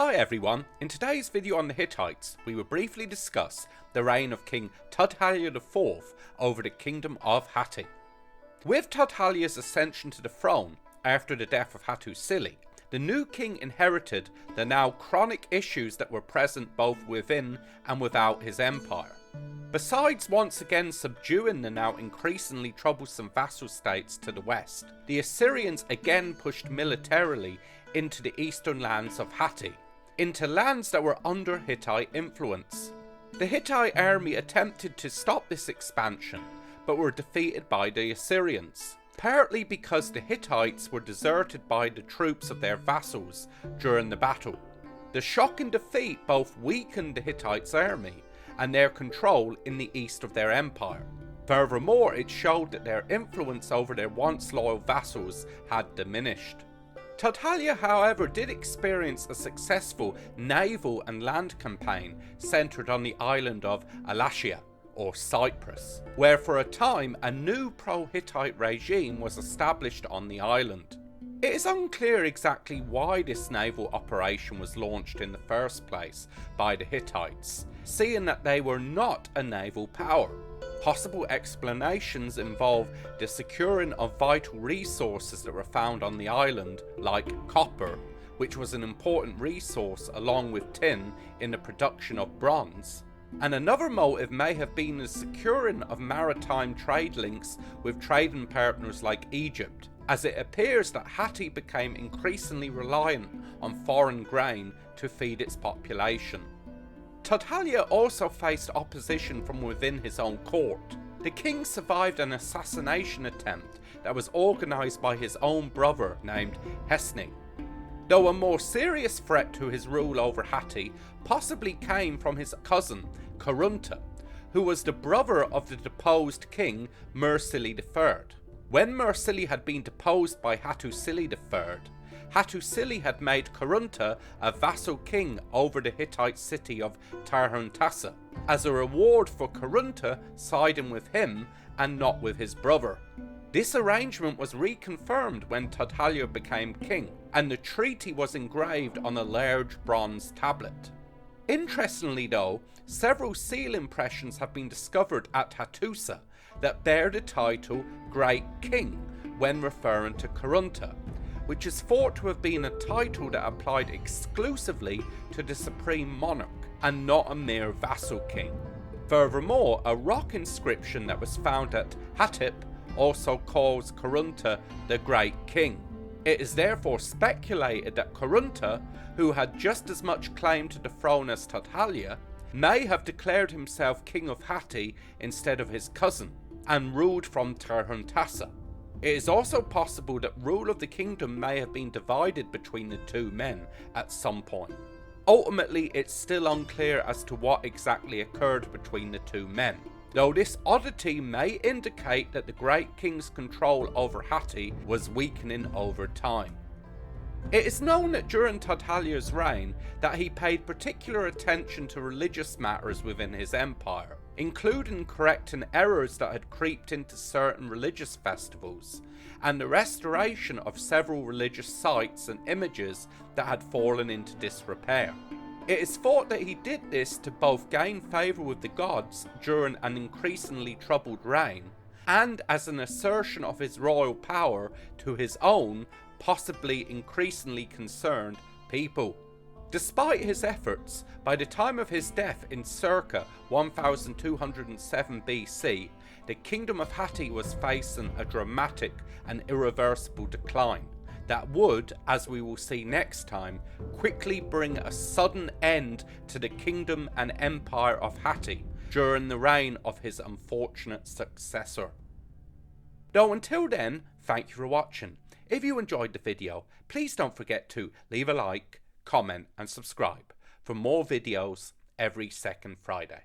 Hi everyone, in today's video on the Hittites, we will briefly discuss the reign of King Tudhaliya IV over the Kingdom of Hatti. With Tudhaliya's ascension to the throne after the death of Hattusili, the new king inherited the now chronic issues that were present both within and without his empire. Besides once again subduing the now increasingly troublesome vassal states to the west, the Assyrians again pushed militarily into the eastern lands of Hatti, into lands that were under Hittite influence. The Hittite army attempted to stop this expansion, but were defeated by the Assyrians, partly because the Hittites were deserted by the troops of their vassals during the battle. The shocking defeat both weakened the Hittites' army and their control in the east of their empire. Furthermore, it showed that their influence over their once loyal vassals had diminished. Tudhaliya, however, did experience a successful naval and land campaign centered on the island of Alasia, or Cyprus, where for a time a new pro-Hittite regime was established on the island. It is unclear exactly why this naval operation was launched in the first place by the Hittites, seeing that they were not a naval power. Possible explanations involve the securing of vital resources that were found on the island, like copper, which was an important resource along with tin in the production of bronze. And another motive may have been the securing of maritime trade links with trading partners like Egypt, as it appears that Hatti became increasingly reliant on foreign grain to feed its population. Tudhaliya also faced opposition from within his own court. The king survived an assassination attempt that was organised by his own brother named Hesni, though a more serious threat to his rule over Hatti possibly came from his cousin Karuna, who was the brother of the deposed king Mursili III. When Mursili had been deposed by Hattusili III, Hattusili had made Karuna a vassal king over the Hittite city of Tarhuntassa, as a reward for Karuna siding with him and not with his brother. This arrangement was reconfirmed when Tudhaliya became king, and the treaty was engraved on a large bronze tablet. Interestingly though, several seal impressions have been discovered at Hattusa that bear the title Great King when referring to Karuna, which is thought to have been a title that applied exclusively to the supreme monarch and not a mere vassal king. Furthermore, a rock inscription that was found at Hatti also calls Karuna the Great King. It is therefore speculated that Karuna, who had just as much claim to the throne as Tudhaliya, may have declared himself king of Hatti instead of his cousin, and ruled from Tarhuntassa. It is also possible that rule of the kingdom may have been divided between the two men at some point. Ultimately, it's still unclear as to what exactly occurred between the two men, though this oddity may indicate that the Great King's control over Hatti was weakening over time. It is known that during Tudhaliya's reign that he paid particular attention to religious matters within his empire, including correcting errors that had creeped into certain religious festivals, and the restoration of several religious sites and images that had fallen into disrepair. It is thought that he did this to both gain favour with the gods during an increasingly troubled reign, and as an assertion of his royal power to his own, possibly increasingly concerned people. Despite his efforts, by the time of his death in circa 1207 BC, the kingdom of Hatti was facing a dramatic and irreversible decline that would, as we will see next time, quickly bring a sudden end to the kingdom and empire of Hatti during the reign of his unfortunate successor. Though until then, thank you for watching. If you enjoyed the video, please don't forget to leave a like, comment and subscribe for more videos every second Friday.